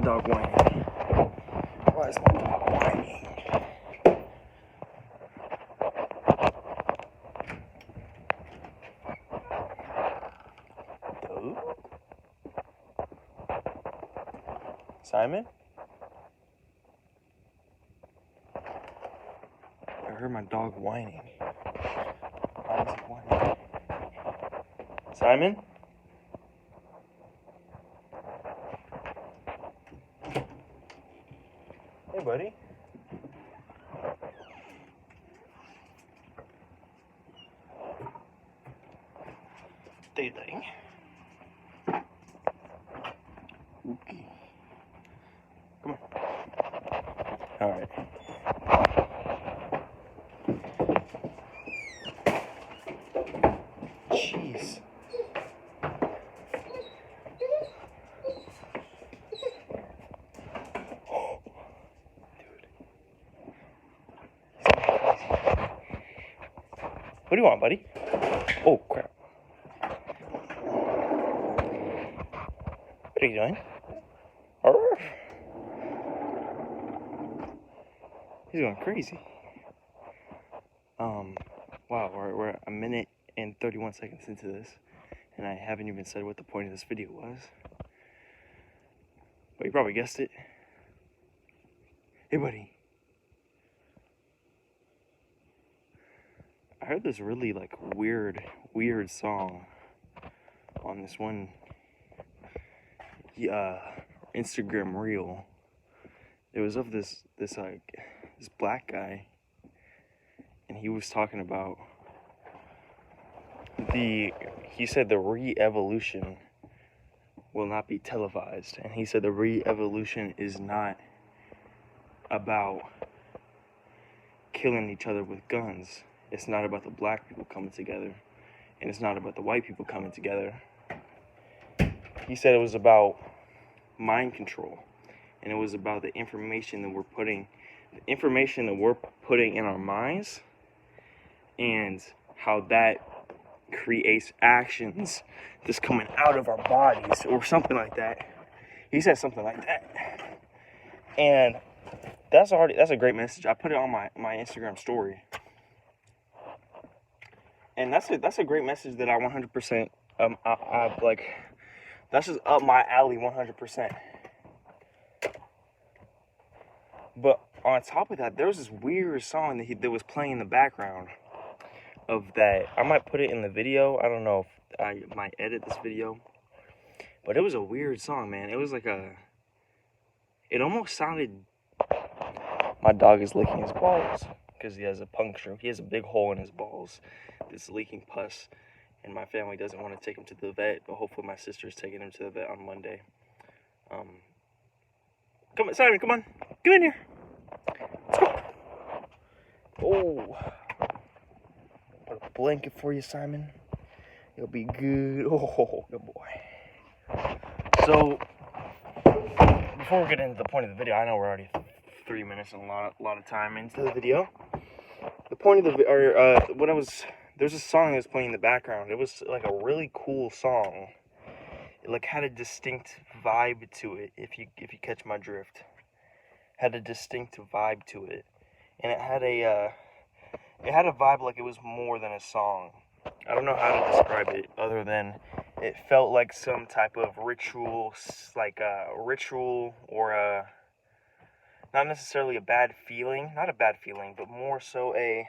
dog whining? Why is my dog whining? Simon? I heard my dog whining. Why is he whining? Simon? Hey, buddy. Dating. Okay. Come on. All right. Jeez. What do you want, buddy? Oh, crap. What are you doing? Arr. He's going crazy. Wow, we're a minute and 31 seconds into this, and I haven't even said what the point of this video was. But you probably guessed it. Hey, buddy. I heard this really, weird song on this one Instagram reel. It was of this black guy, and he was talking about he said the re-evolution will not be televised, and he said the re-evolution is not about killing each other with guns. It's not about the black people coming together, and it's not about the white people coming together. He said it was about mind control, and it was about the information that we're putting in our minds, and how that creates actions that's coming out of our bodies, or something like that. He said something like that, and that's a great message. I put it on my Instagram story, and that's a great message that I 100% I like. That's just up my alley 100%. But on top of that, there was this weird song that was playing in the background of that. I might put it in the video. I don't know if I might edit this video. But it was a weird song, man. It was it almost sounded... My dog is licking his balls because he has a puncture. He has a big hole in his balls that's leaking pus. And my family doesn't want to take him to the vet, but hopefully my sister's taking him to the vet on Monday. Come on, Simon, come on. Come in here. Let's go. Oh. Put a blanket for you, Simon. You'll be good. Oh, good boy. So, before we get into the point of the video, I know we're already 3 minutes and a lot of time into the video. The point of there's a song that was playing in the background. It was like a really cool song. It had a distinct vibe to it, if you catch my drift. Had a distinct vibe to it. And it had a vibe like it was more than a song. I don't know how to describe it other than it felt like some type of ritual, like a ritual or a, not necessarily a bad feeling, not a bad feeling, but more so a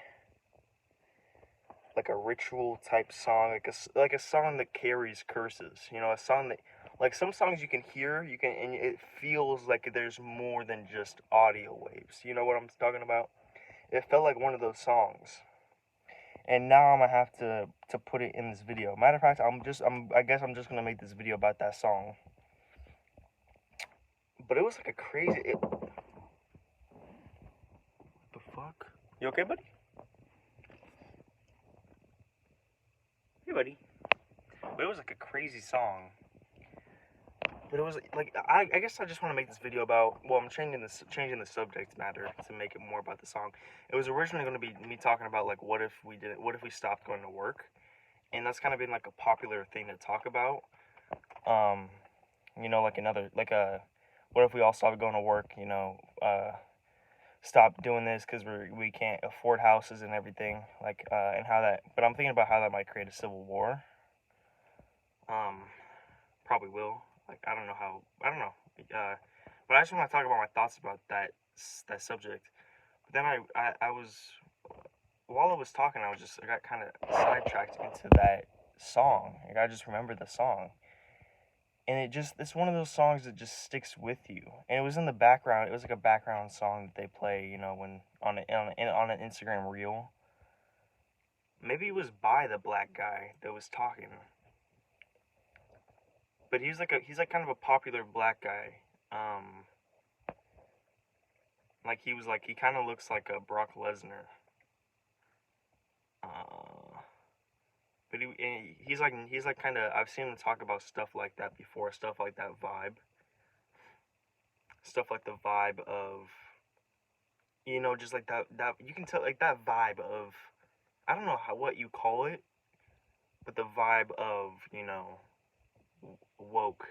ritual type song, like a song that carries curses, a song that, like some songs you can hear, and it feels like there's more than just audio waves. You know what I'm talking about? It felt like one of those songs. And now I'm gonna have to put it in this video. Matter of fact, I guess I'm just gonna make this video about that song. But it was like a crazy. What the fuck? You okay, buddy? Hey, buddy. But it was like a crazy song. But it was like, I guess I just want to make this video about, well, I'm changing the subject matter to make it more about the song. It was originally going to be me talking about, like, what if we stopped going to work? And that's kind of been, like, a popular thing to talk about. what if we all stopped going to work, stop doing this because we can't afford houses and everything, and how that, but I'm thinking about how that might create a civil war. Probably will. I don't know how, I don't know. But I just want to talk about my thoughts about that subject. But then I was, while I was talking, I got kind of sidetracked into that song. I just remembered the song. And it's one of those songs that just sticks with you. And it was in the background. It was like a background song that they play, when on an Instagram reel. Maybe it was by the black guy that was talking. But he's like kind of a popular black guy. He kind of looks like a Brock Lesnar. But he's like kind of, I've seen him talk about stuff like that before, stuff like that vibe. Stuff like the vibe of, just like that you can tell, like that vibe of, I don't know what you call it, but the vibe of, woke,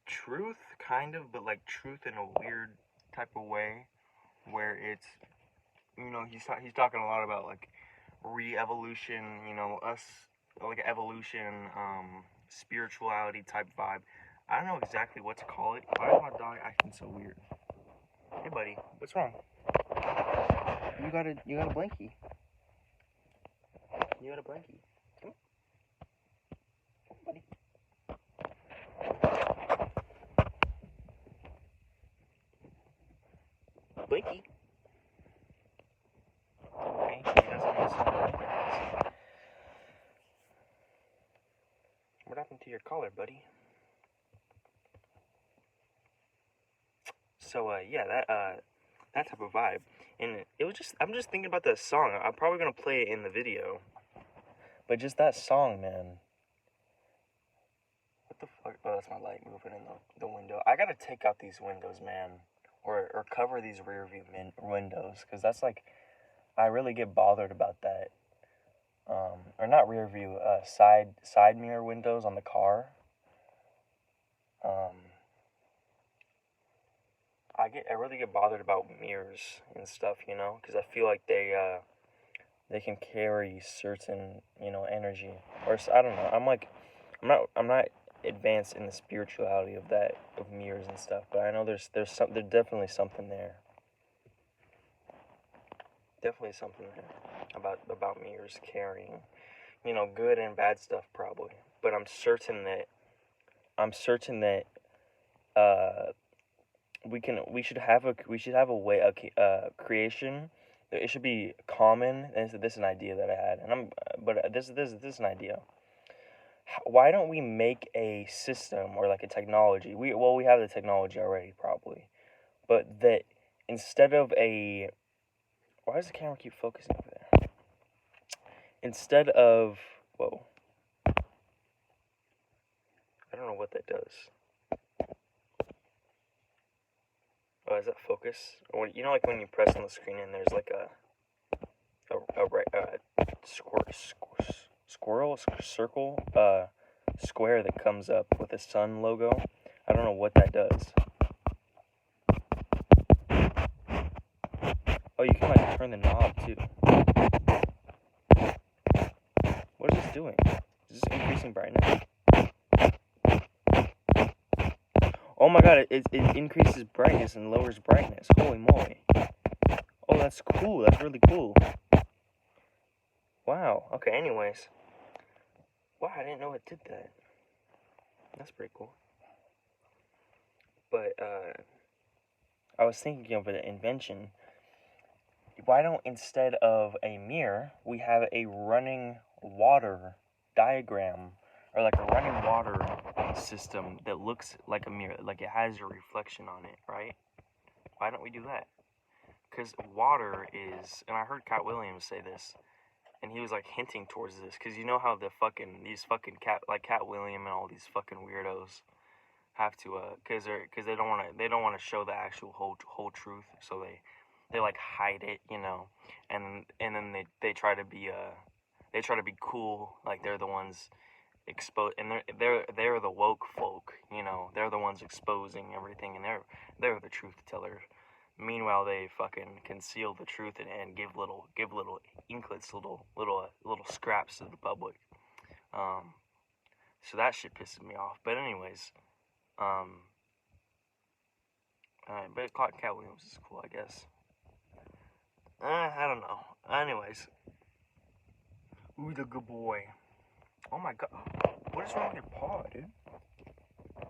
truth, kind of, but like truth in a weird type of way, where it's, he's talking a lot about like re-evolution, us, like evolution, spirituality type vibe. I don't know exactly what to call it. Why is my dog acting so weird? Hey buddy, what's wrong? You got a blankie. You got a blankie. Come on, buddy. Blankie. Okay, he doesn't listen. What happened to your collar, buddy? So that type of vibe, and it was just, I'm just thinking about that song. I'm probably gonna play it in the video, but just that song, man. What the fuck? Oh, that's my light moving in the window. I gotta take out these windows, man, or cover these rear view windows, because that's like, I really get bothered about that. Or not rear view, side mirror windows on the car. I really get bothered about mirrors and stuff, because I feel like they can carry certain, energy, or I don't know. I'm not advanced in the spirituality of mirrors and stuff, but I know there's definitely something there. Definitely something there about mirrors carrying, good and bad stuff probably. But I'm certain that we should have a way, creation. It should be common. And this is an idea that I had, but this is an idea. Why don't we make a system or like a technology? We have the technology already probably, but that instead of a, why does the camera keep focusing over there? Instead of, whoa, I don't know what that does. Oh, is that focus? Or, like when you press on the screen and there's like a square that comes up with a sun logo. I don't know what that does. Oh, you can like turn the knob too. What is this doing? Is this increasing brightness? Oh my god, it increases brightness and lowers brightness. Holy moly. Oh, that's cool. That's really cool. Wow. Okay, anyways. Wow, I didn't know it did that. That's pretty cool. But, I was thinking of an invention. Why don't, instead of a mirror, we have a running water diagram, or like a running water system that looks like a mirror, like it has a reflection on it, right? Why don't we do that? Because water is, and I heard Cat Williams say this, and he was like hinting towards this, because you know how these fucking Cat Williams and all these fucking weirdos have to, because they don't want to show the actual whole truth, so they like hide it, and then they try to be cool, like they're the ones and they're the woke folk, you know. They're the ones exposing everything, and they're the truth tellers. Meanwhile, they fucking conceal the truth and give little inklets, little scraps to the public. So that shit pisses me off. But anyways, but Cat Williams is cool, I guess. I don't know. Anyways, ooh, the good boy. Oh my god, what is wrong with your paw, dude?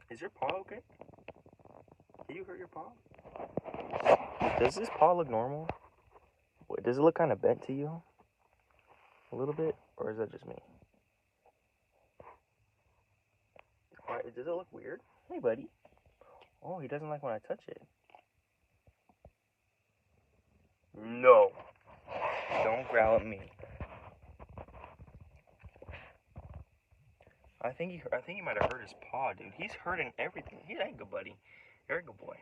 Is your paw okay? Did you hurt your paw? Does this paw look normal? Does it look kind of bent to you? A little bit? Or is that just me? Does it look weird? Hey, buddy. Oh, he doesn't like when I touch it. No. Don't growl at me. I think he might have hurt his paw, dude. He's hurting everything. He's a good buddy. You're a good boy.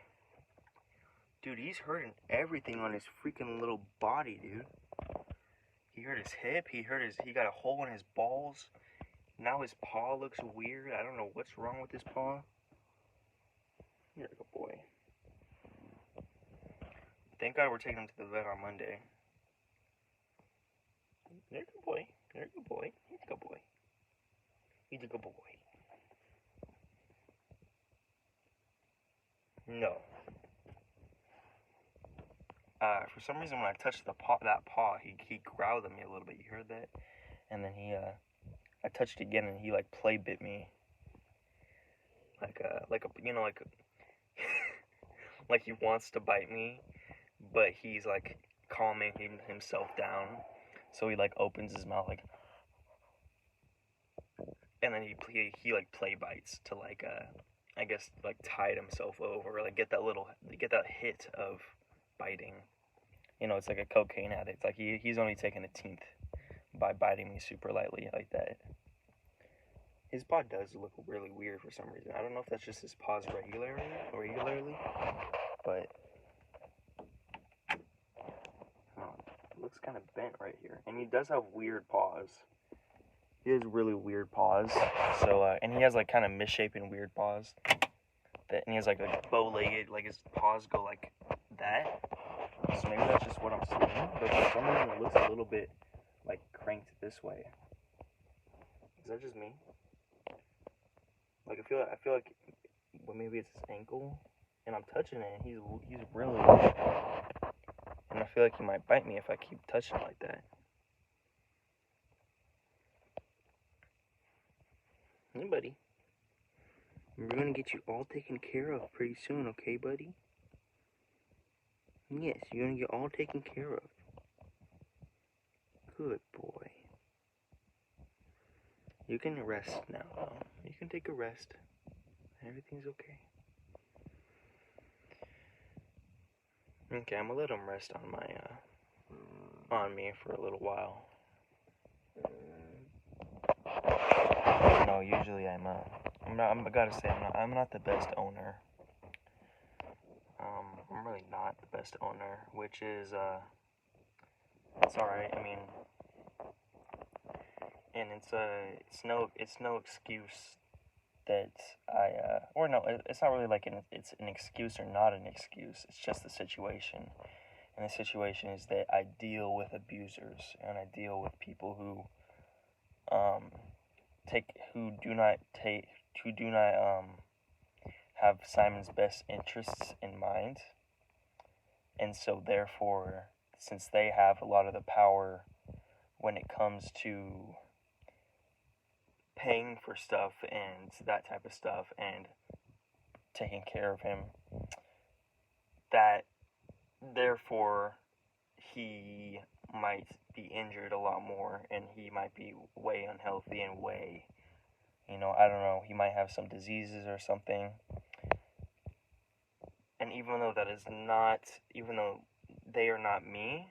Dude, he's hurting everything on his freaking little body, dude. He hurt his hip. He got a hole in his balls. Now his paw looks weird. I don't know what's wrong with his paw. You're a good boy. Thank God we're taking him to the vet on Monday. You're a good boy. You're a good boy. He's a good boy. He's a good boy. No. For some reason, when I touched that paw, he growled at me a little bit. You heard that? And then I touched it again, and he like play bit me. Like like he wants to bite me, but he's like calming himself down. So he like opens his mouth like, and then he like play bites to like I guess like tide himself over, like get that hit of biting. You know, it's like a cocaine addict. Like he's only taking a 10th by biting me super lightly like that. His paw does look really weird for some reason. I don't know if that's just his paws regularly, but it looks kind of bent right here. And he does have weird paws. He has really weird paws. So and he has like kind of misshapen weird paws. And he has like a bow-legged, like his paws go like that. So maybe that's just what I'm seeing. But for some reason it looks a little bit like cranked this way. Is that just me? Like I feel like well, maybe it's his ankle, and I'm touching it, and he's really, and I feel like he might bite me if I keep touching it like that. Hey, buddy. We're gonna get you all taken care of pretty soon, okay, buddy? Yes, you're gonna get all taken care of. Good boy. You can rest now, though. You can take a rest. Everything's okay. Okay, I'm gonna let him rest on me for a little while. No, usually I gotta say I'm not the best owner. I'm really not the best owner, which is it's alright. I mean, and it's no excuse that it's not really like it's an excuse or not an excuse. It's just the situation. And the situation is that I deal with abusers, and I deal with people who do not have Simon's best interests in mind. And so therefore, since they have a lot of the power when it comes to paying for stuff and that type of stuff and taking care of him, that therefore he might be injured a lot more, and he might be way unhealthy and way, I don't know, he might have some diseases or something. And even though they are not me,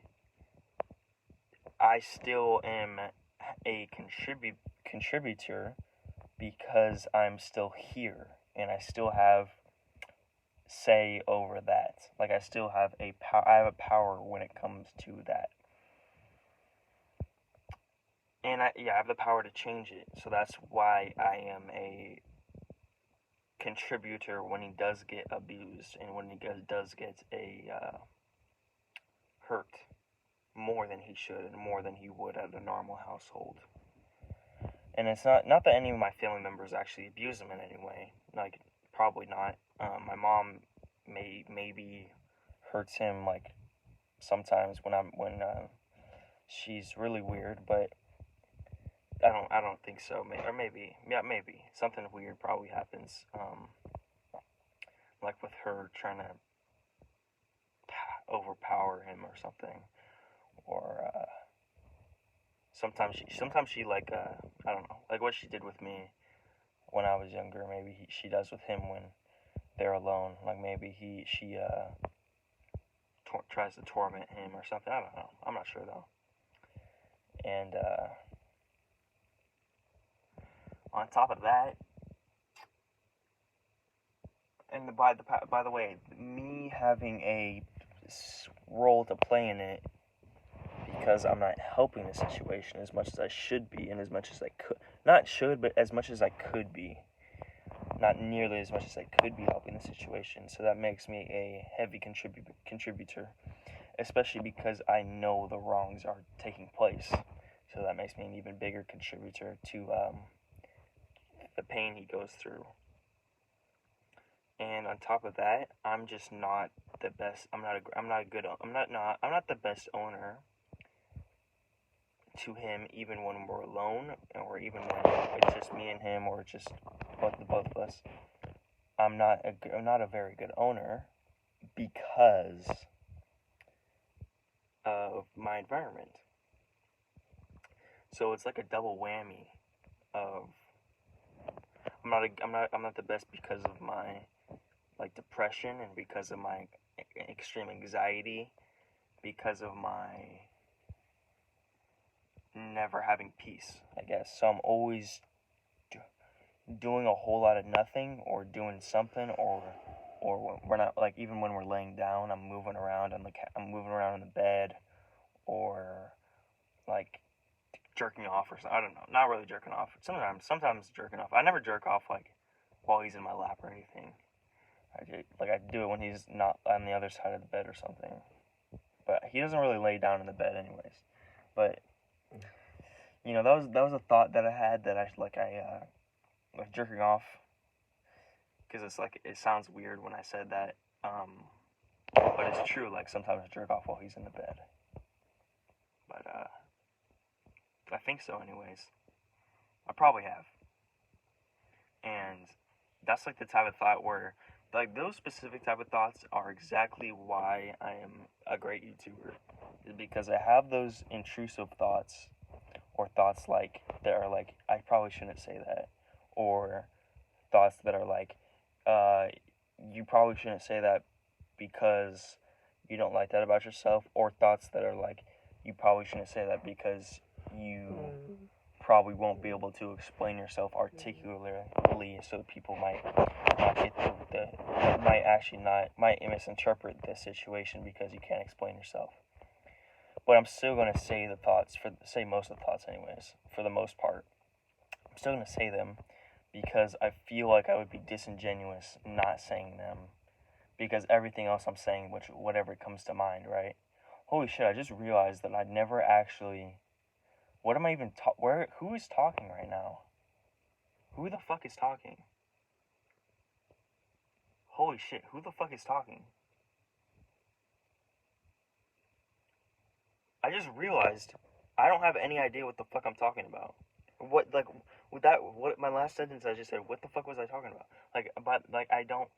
I still am a contributor because I'm still here, and I still have say over that. Like I still have I have a power when it comes to that. And I have the power to change it. So that's why I am a contributor when he does get abused and when he does get hurt more than he should and more than he would at a normal household. And it's not that any of my family members actually abuse him in any way. Like, probably not. My mom maybe hurts him like sometimes when she's really weird, but I don't think so. Maybe something weird probably happens. Like with her trying to overpower him or something, or sometimes she like I don't know, like what she did with me when I was younger. Maybe she does with him when they're alone. Like maybe she tries to torment him or something. I don't know. I'm not sure though. And on top of that, and by the way, me having a role to play in it, because I'm not helping the situation as much as I should be, and as much as I could, not should, but as much as I could be, not nearly as much as I could be helping the situation. So that makes me a heavy contributor, especially because I know the wrongs are taking place. So that makes me an even bigger contributor to the pain he goes through. And on top of that, I'm just not the best. I'm not the best owner to him, even when we're alone, or even when it's just me and him, or just both of us. I'm not a very good owner because of my environment. So it's like a double whammy of I'm not the best because of my like depression, and because of my extreme anxiety, because of my never having peace, I guess. So I'm always doing a whole lot of nothing, or doing something, or we're not, like, even when we're laying down, I'm moving around I'm moving around in the bed, or like jerking off or something. I don't know. Not really jerking off. Sometimes jerking off. I never jerk off like while he's in my lap or anything. I do it when he's not on the other side of the bed or something. But he doesn't really lay down in the bed anyways. But you know, that was a thought that I had, that I like jerking off, because it's like, it sounds weird when I said that, but it's true. Like, sometimes I jerk off while he's in the bed. But I think so anyways. I probably have. And that's like the type of thought where, like, those specific type of thoughts are exactly why I am a great YouTuber. Is because I have those intrusive thoughts, or thoughts like that are like, I probably shouldn't say that, or thoughts that are like, you probably shouldn't say that because you don't like that about yourself, or thoughts that are like, you probably shouldn't say that because you probably won't be able to explain yourself articulately, so people might not get might misinterpret the situation because you can't explain yourself. But I'm still gonna say most of the thoughts anyways, for the most part. I'm still gonna say them because I feel like I would be disingenuous not saying them, because everything else I'm saying, whatever comes to mind, right? Holy shit, I just realized that I'd never actually... What am I even who is talking right now? Who the fuck is talking? Holy shit, who the fuck is talking? I just realized I don't have any idea what the fuck I'm talking about. What my last sentence I just said, what the fuck was I talking about? I don't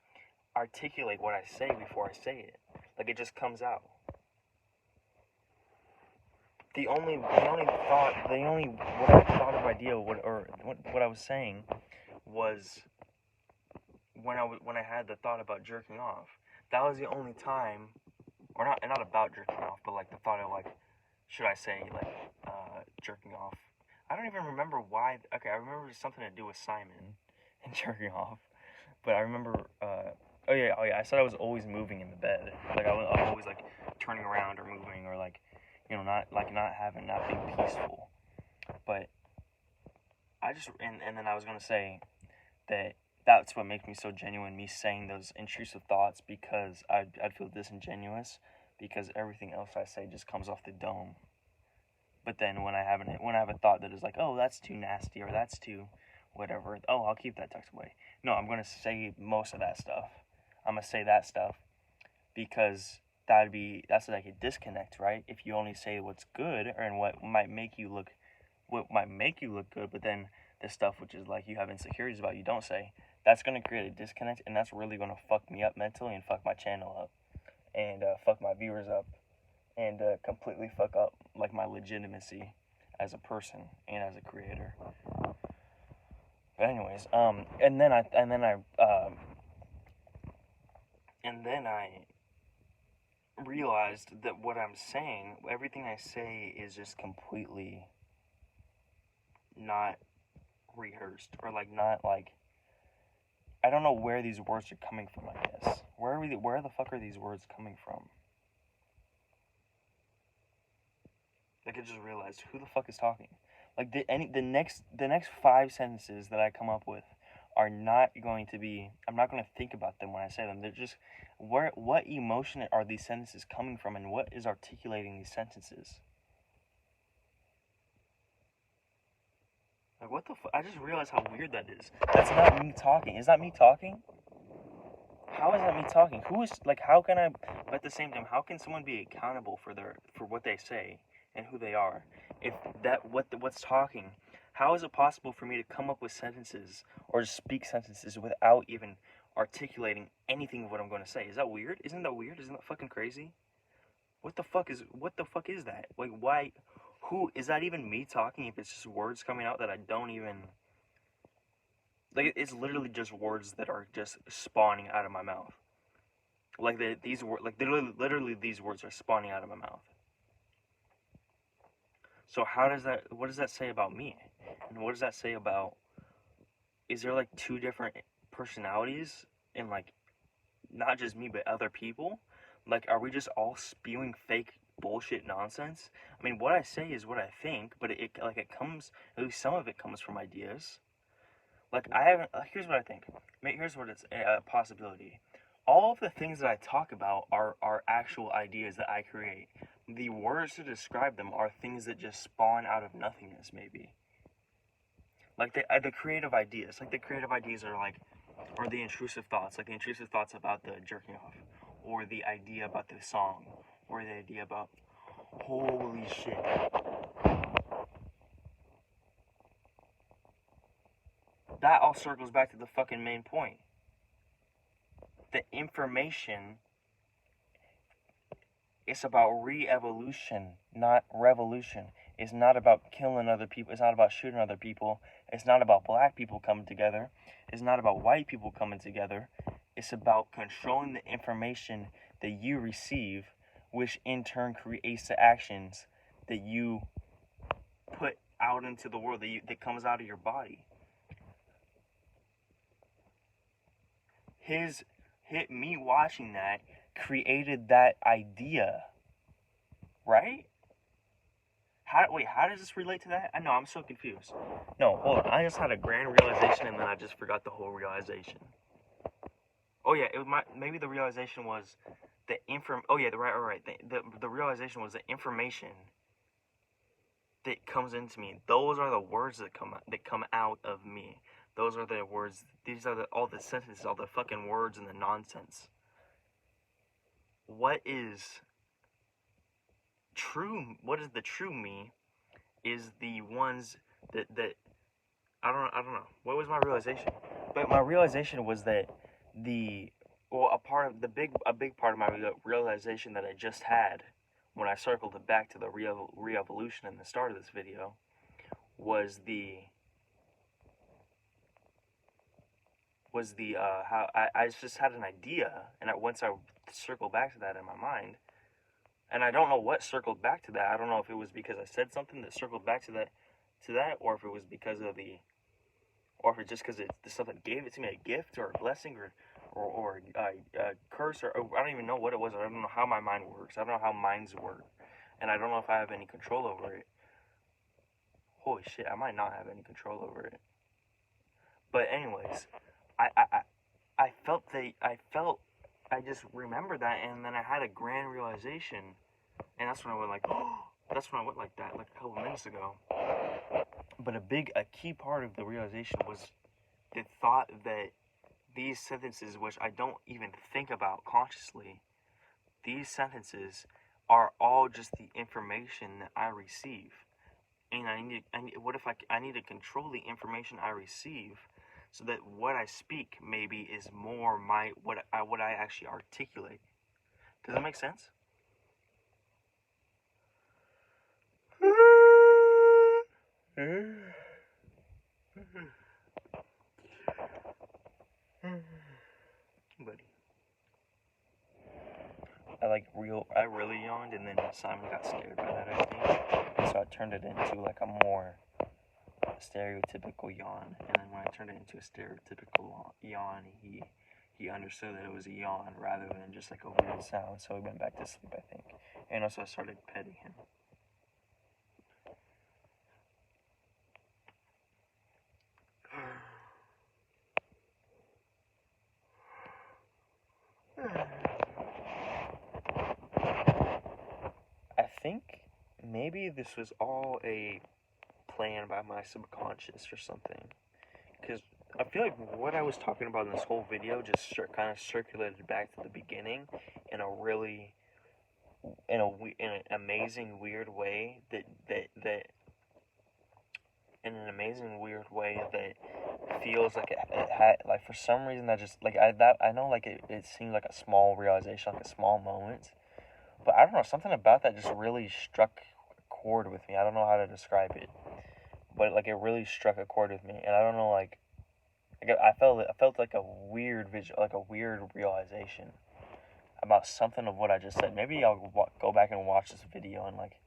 articulate what I say before I say it. Like, it just comes out. What I thought of idea, what I was saying was when I had the thought about jerking off. That was the only time, or not about jerking off, but like the thought of like, should I say like jerking off? I don't even remember why. Okay, I remember something to do with Simon and jerking off, but I remember. Oh yeah. I said I was always moving in the bed. Like, I'm always like turning around or moving, or like, you know, not being peaceful. but I just, and then I was going to say that that's what makes me so genuine, me saying those intrusive thoughts, because I'd feel disingenuous, because everything else I say just comes off the dome. But then when I have a thought that is like, oh, that's too nasty, or that's too whatever, oh, I'll keep that tucked away. No, I'm going to say most of that stuff. I'm going to say that stuff because that's like a disconnect, right? If you only say what's good and what might make you look good, but then the stuff which is like you have insecurities about you don't say, that's going to create a disconnect, and that's really going to fuck me up mentally and fuck my channel up and fuck my viewers up and completely fuck up like my legitimacy as a person and as a creator. But anyways, and then I realized that what I'm saying, everything I say is just completely not rehearsed, or like not like, I don't know where these words are coming from, I guess. Where the fuck are these words coming from? Like, I just realized, who the fuck is talking? Like, the next 5 sentences that I come up with are not going to be, I'm not going to think about them when I say them. They're just, what emotion are these sentences coming from, and what is articulating these sentences? Like, what the fuck? I just realized how weird that is. That's not me talking. Is that me talking? How is that me talking? Who is, like, how can I, but at the same time, how can someone be accountable for what they say and who they are? If what's talking, how is it possible for me to come up with sentences or just speak sentences without even articulating anything of what I'm going to say? Is that weird? Isn't that weird? Isn't that fucking crazy? What the fuck is that? Like, why, who, is that even me talking if it's just words coming out that I don't even, like, it's literally just words that are just spawning out of my mouth. Like, these words, like, literally these words are spawning out of my mouth. So what does that say about me? And what does that say about, is there like 2 different personalities in, like, not just me but other people? Like, are we just all spewing fake bullshit nonsense? I mean, what I say is what I think, but it comes, at least some of it comes from ideas. Like, here's what I think. Here's what it's a possibility. All of the things that I talk about are actual ideas that I create. The words to describe them are things that just spawn out of nothingness, maybe. Like, the creative ideas. Like, the creative ideas are like, or the intrusive thoughts. Like, the intrusive thoughts about the jerking off. Or the idea about the song. Or the idea about, holy shit. That all circles back to the fucking main point. The information is about re-evolution, not revolution. It's not about killing other people. It's not about shooting other people. It's not about black people coming together. It's not about white people coming together. It's about controlling the information that you receive, which in turn creates the actions that you put out into the world, that comes out of your body. Me watching that created that idea, right? How does this relate to that? I know, I'm so confused. No, hold on. I just had a grand realization, and then I just forgot the whole realization. Oh yeah, maybe the realization was the The realization was the information that comes into me. Those are the words that come out of me. Those are the words. These are all the sentences, all the fucking words and the nonsense. What is true? What is the true me? Is the ones that I don't know. What was my realization? But my realization was that a big part of my realization that I just had when I circled it back to the re-evolution in the start of this video was how I just had an idea, and once I circled back to that in my mind, and I don't know what circled back to that. I don't know if it was because I said something that circled back to that, or if it was because of or if it's just because it's something gave it to me, a gift or a blessing or a curse, or I don't even know what it was. I don't know how my mind works. I don't know how minds work, and I don't know if I have any control over it. holy shit, I might not have any control over it. But anyways, I felt I just remembered that, and then I had a grand realization, and that's when I went like, oh, that's when I went like that, like a couple minutes ago. But a key part of the realization was the thought that these sentences, which I don't even think about consciously, these sentences are all just the information that I receive. And I need to control the information I receive so that what I speak maybe is more what I actually articulate. Does that make sense? Buddy. I really yawned, and then Simon got scared by that, I think. And so I turned it into like a more stereotypical yawn. And then when I turned it into a stereotypical yawn, he understood that it was a yawn rather than just like a weird sound. So he went back to sleep, I think. And also I started petting him. I think maybe this was all a plan by my subconscious or something. Because I feel like what I was talking about in this whole video just kind of circulated back to the beginning in a really, in an amazing weird way that in an amazing weird way that feels like it had, like, for some reason that just like I know, like, it seemed like a small realization, like a small moment, but I don't know, something about that just really struck a chord with me. I don't know how to describe it, but like it really struck a chord with me, and I don't know, like I felt like a weird like a weird realization about something of what I just said. Maybe I'll go back and watch this video in like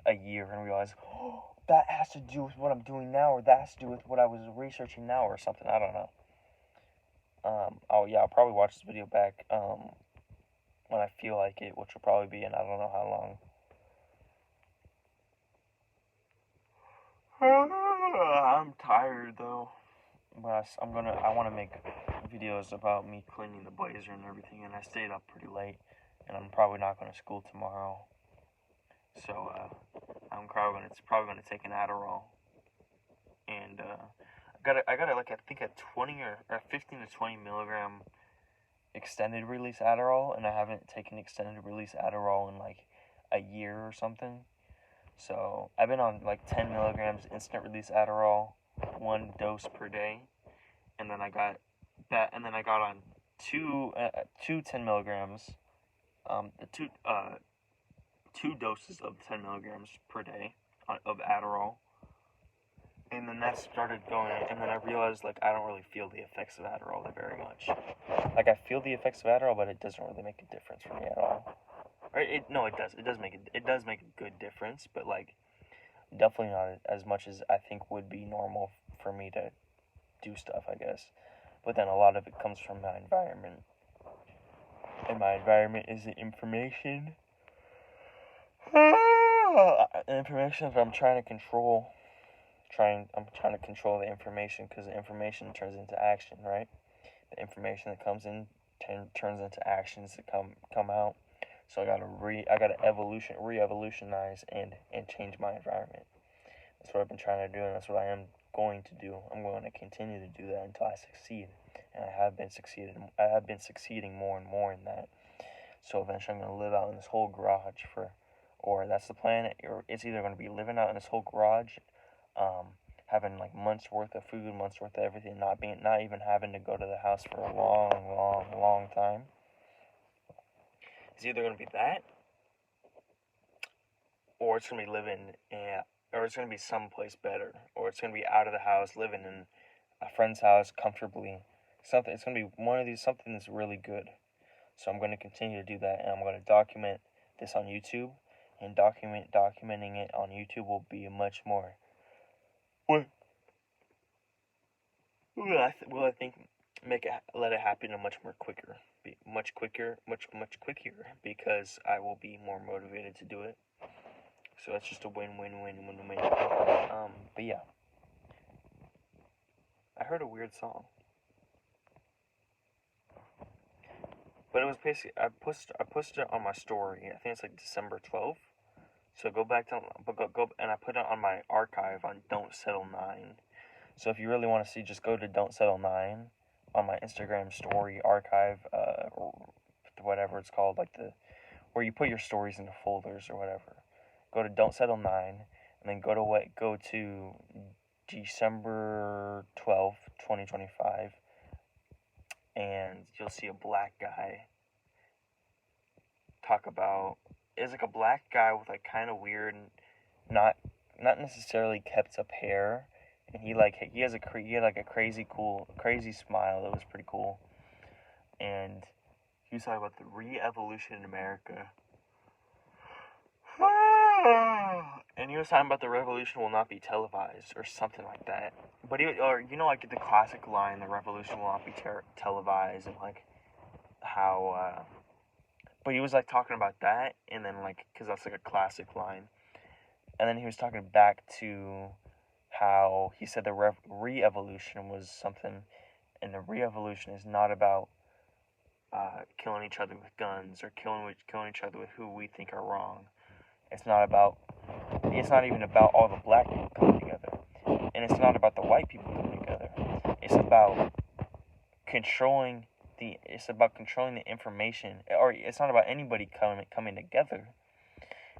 a year and realize, oh, that has to do with what I'm doing now, or that has to do with what I was researching now, or something. I don't know. I'll probably watch this video back when I feel like it, which will probably be in I don't know how long. I'm tired though, but I want to make videos about me cleaning the blazer and everything, and I stayed up pretty late, and I'm probably not going to school tomorrow. So it's probably gonna take an Adderall, and I got like I think a 20 or 15 to 20 milligram extended release Adderall, and I haven't taken extended release Adderall in like a year or something. So I've been on like 10 milligrams instant release Adderall, 1 dose per day, and then I got on two 10 milligrams, two doses of 10 milligrams per day of Adderall, and then that started going, and then I realized, like, I don't really feel the effects of Adderall very much. Like, I feel the effects of Adderall, but it doesn't really make a difference for me at all. It does. It does make a good difference, but like, definitely not as much as I think would be normal for me to do stuff, I guess. But then a lot of it comes from my environment, and my environment is the information. Information that I'm trying to control. I'm trying to control the information, because the information turns into action, right? The information that comes in turns into actions that come out. So I gotta re-evolutionize and change my environment. That's what I've been trying to do, and that's what I am going to do. I'm going to continue to do that until I succeed, and I have been succeeding more and more in that. So eventually I'm going to live out in this whole garage or that's the plan. It's either going to be living out in this whole garage, having like months worth of food, months worth of everything, not even having to go to the house for a long time. It's either going to be that, or it's going to be or it's going to be someplace better, or it's going to be out of the house, living in a friend's house comfortably. It's going to be one of these, something that's really good. So I'm going to continue to do that, and I'm going to document this on YouTube, and documenting it on YouTube will be much more. Let it happen much quicker, because I will be more motivated to do it. So it's just a win-win-win-win-win. But yeah, I heard a weird song, but it was basically I posted it on my story. I think it's like December 12th. So go back to go and I put it on my archive on Don't Settle 9. So if you really want to see, just go to Don't Settle 9 on my Instagram story archive, or whatever it's called, like where you put your stories into folders or whatever. Go to Don't Settle 9, and then go to December 12th, 2025, and you'll see a black guy talk about. It's like a black guy with like kind of weird, not necessarily kept up hair, and he had like a crazy smile that was pretty cool, and he was talking about the re-evolution in America. And he was talking about the revolution will not be televised or something like that. But like the classic line, the revolution will not be televised, and like how. But he was like talking about that, and then like because that's like a classic line, and then he was talking back to how he said the re-evolution was something, and the re-evolution is not about killing each other with guns or killing each other with who we think are wrong. It's not even about all the black people coming together. And it's not about the white people coming together. It's about controlling the information, or it's not about anybody coming together.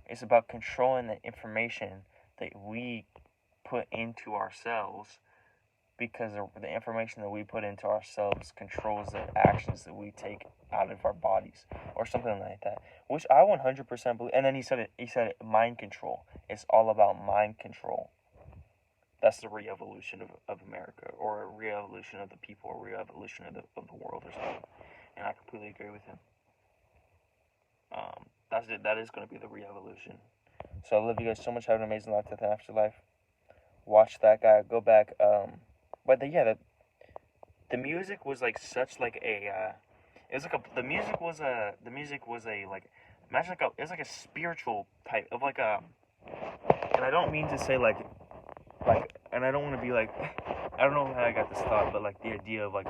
It's about controlling the information that we put into ourselves, because the information that we put into ourselves controls the actions that we take out of our bodies, or something like that, which I 100% believe. And then he said mind control. It's all about mind control. That's the re-evolution of America, or a re-evolution of the people, or re-evolution of the world, or something. And I completely agree with him. That's it. That is going to be the re-evolution. So I love you guys so much. Have an amazing life, death, and afterlife. Watch that guy. Go back. But the music was like such like a. It was like the music was a like, imagine it was like a spiritual type of like a. And I don't mean to say like, and I don't want to be like, I don't know how I got this thought, but like the idea of like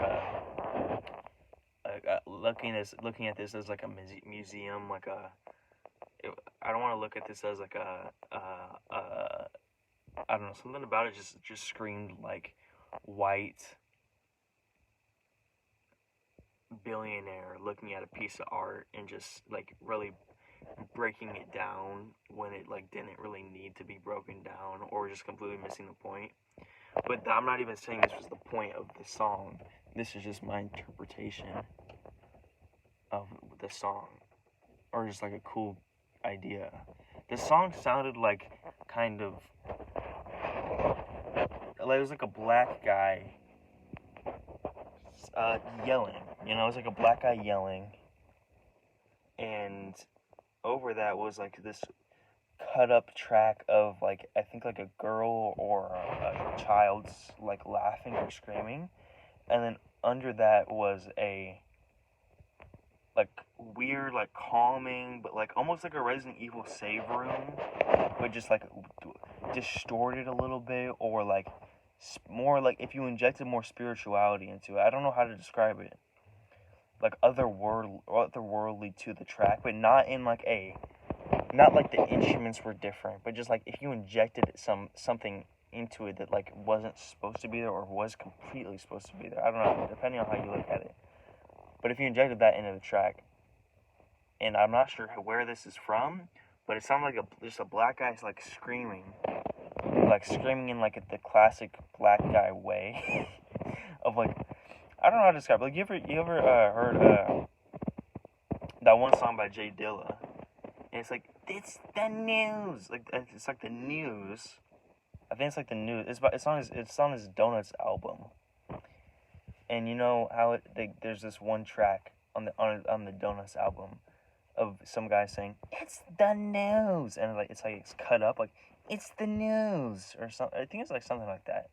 looking at this as like a museum, like I don't want to look at this as like I don't know, something about it just screamed like white billionaire looking at a piece of art and just like really breaking it down when it like didn't really need to be broken down, or just completely missing the point. But I'm not even saying this was the point of the song. This is just my interpretation of the song, or just like a cool idea. The song sounded like kind of like it was like a black guy yelling. It was like a black guy yelling, and over that was like this cut up track of like, I think like a girl or a child's like laughing or screaming, and then under that was a like weird, like calming, but like almost like a Resident Evil save room, but just like distorted a little bit, or like more like if you injected more spirituality into it. I don't know how to describe it. Like otherworldly to the track, but not like the instruments were different, but just like if you injected something into it that like wasn't supposed to be there, or was completely supposed to be there. I don't know, depending on how you look at it. But if you injected that into the track, and I'm not sure where this is from, but it sounded like just a black guy's like screaming in like the classic black guy way of like, I don't know how to describe it. Like you ever heard that one song by Jay Dilla, and it's like, it's the news, like it's like the news. I think it's like the news. It's on his Donuts album. And you know how there's this one track on the Donuts album of some guy saying, "It's the news," and it's cut up like, "It's the news," or something. I think it's like something like that.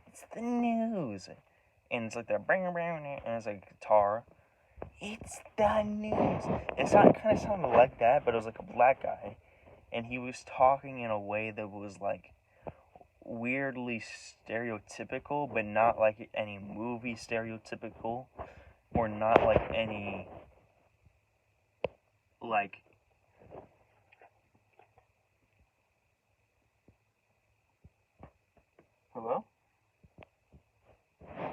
It's the news, and it's like that bang bang, and it's like guitar. It's the news. Kind of sounded like that, but it was like a black guy, and he was talking in a way that was like weirdly stereotypical, but not like any movie stereotypical, or not like any like hello?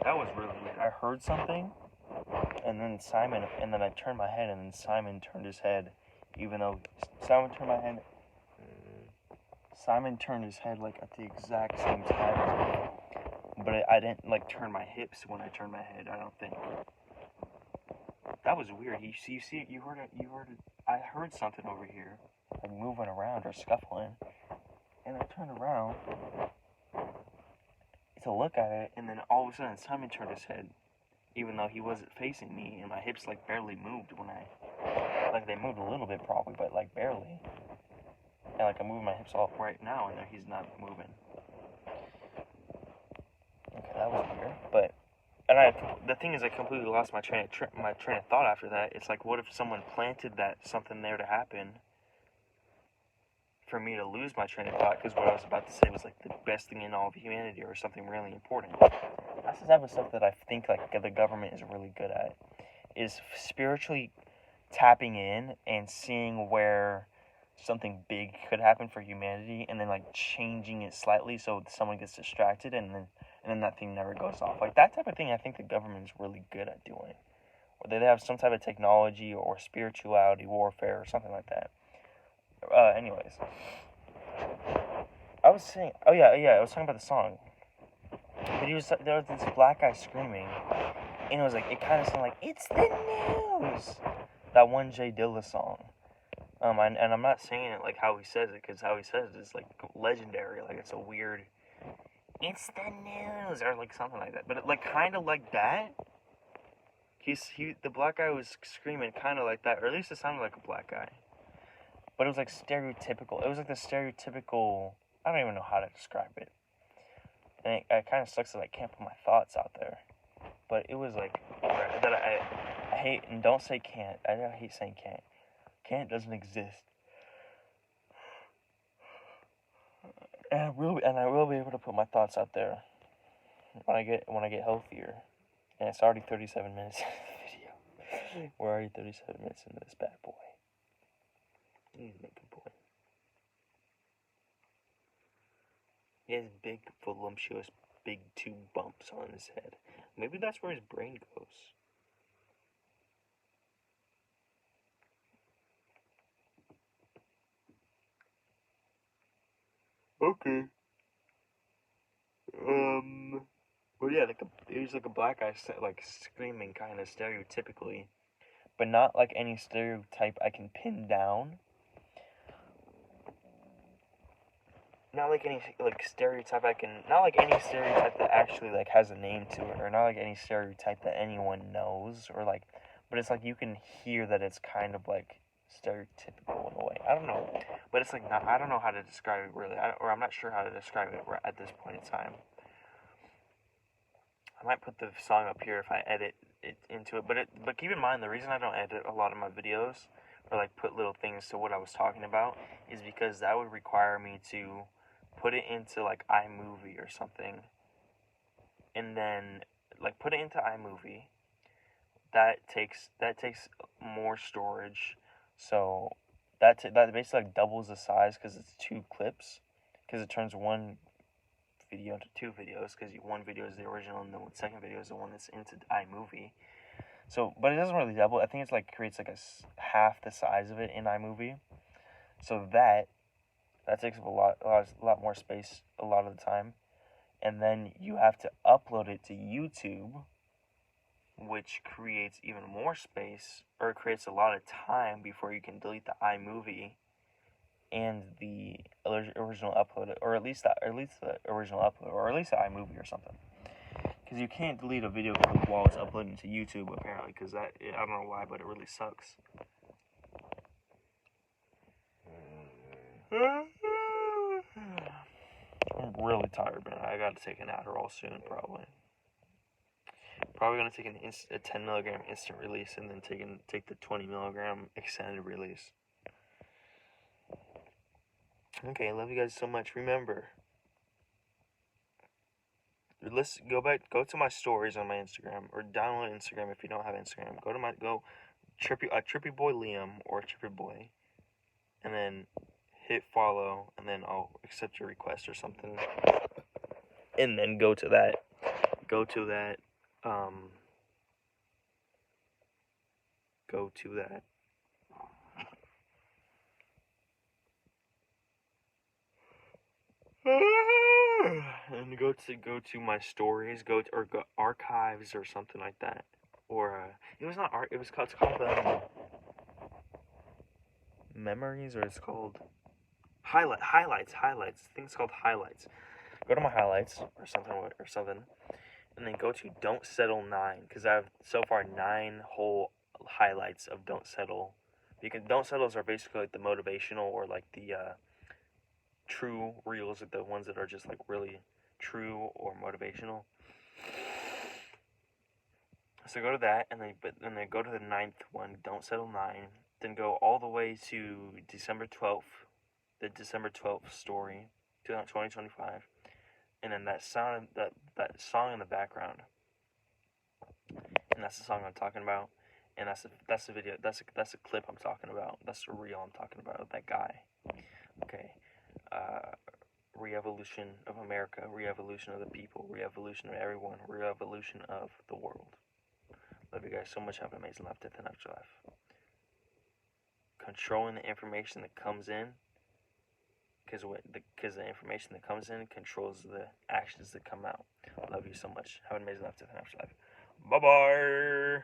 That was really weird. I heard something, and then I turned my head, and then Simon turned his head, even though Simon turned his head like at the exact same time as me, but I didn't like turn my hips when I turned my head. I don't think. That was weird. You heard it. I heard something over here, like moving around or scuffling, and I turned around to look at it, and then all of a sudden Simon turned his head, even though he wasn't facing me, and my hips like barely moved when like they moved a little bit probably, but like barely. And like I'm moving my hips off right now, and he's not moving. Okay, that was weird. But the thing is, I completely lost my train of thought after that. It's like, what if someone planted something there to happen for me to lose my train of thought? Because what I was about to say was like the best thing in all of humanity, or something really important. That's the type of stuff that I think like the government is really good at, is spiritually tapping in and seeing where something big could happen for humanity, and then like changing it slightly so someone gets distracted, and then that thing never goes off. Like that type of thing I think the government is really good at doing. Or they have some type of technology or spirituality warfare or something like that. Anyways, I was saying, I was talking about the song. But there was this black guy screaming, and it was like, it kind of sounded like, it's the news! That one Jay Dilla song. And I'm not saying it like how he says it, because how he says it is like legendary. Like it's a weird, it's the news, or like something like that. But like kind of like that. The black guy was screaming kind of like that, or at least it sounded like a black guy. But it was like stereotypical. It was like the stereotypical. I don't even know how to describe it. And it kind of sucks that I can't put my thoughts out there. But it was like that I hate, and don't say can't. I hate saying can't. Can't doesn't exist. And I will be able to put my thoughts out there when I get healthier. And it's already 37 minutes into the video. We're already 37 minutes into this bad boy. He's a big boy. He has big, voluptuous, big two bumps on his head. Maybe that's where his brain goes. Okay. Well, yeah, he was like a black guy, like screaming kind of stereotypically, but not like any stereotype I can pin down. Not like any like stereotype not like any stereotype that actually like has a name to it, or not like any stereotype that anyone knows, or like, but it's like you can hear that it's kind of like stereotypical in a way. I don't know, but it's like not. I don't know how to describe it really, or I'm not sure how to describe it at this point in time. I might put the song up here if I edit it into it, but keep in mind the reason I don't edit a lot of my videos or like put little things to what I was talking about is because that would require me to put it into like iMovie or something, and then like put it into iMovie. That takes more storage, so that basically like doubles the size because it's 2 clips, because it turns one video into 2 videos, because one video is the original and the second video is the one that's into iMovie. So, but it doesn't really double. I think it's like creates like half the size of it in iMovie. So that takes up a lot more space a lot of the time, and then you have to upload it to YouTube, which creates even more space, or creates a lot of time before you can delete the iMovie and the original upload, or at least the original upload, or at least the iMovie or something. Because you can't delete a video clip while it's uploading to YouTube, apparently, because I don't know why, but it really sucks. I'm really tired, man. I gotta take an Adderall soon, probably. Probably gonna take a 10 milligram instant release, and then take the 20 milligram extended release. Okay, I love you guys so much. Remember, go to my stories on my Instagram, or download Instagram if you don't have Instagram. Go Trippy Boy Liam or Trippy Boy, and then hit follow, and then I'll accept your request or something, and then go to that. Go to that. And go to my stories, go archives or something like that, or it was not art. It's called memories, or it's called highlights. I think it's called highlights. Go to my highlights or something, and then go to Don't Settle 9, because I have so far 9 whole highlights of Don't Settle. Because Don't Settles are basically like the motivational, or like the true reels, like the ones that are just like really true or motivational. So go to that, and then go to the 9th one, Don't Settle 9. Then go all the way to December 12th, the December 12th story, 2025, and then that song in the background, and that's the song I'm talking about, and that's the video, that's a clip I'm talking about, that's the reel I'm talking about, that guy. Okay, re-evolution of America, re-evolution of the people, re-evolution of everyone, re-evolution of the world. Love you guys so much. Have an amazing life, death, and afterlife. Controlling the information that comes in, because the information that comes in controls the actions that come out. Love you so much. Have an amazing life, death, and afterlife. Bye-bye.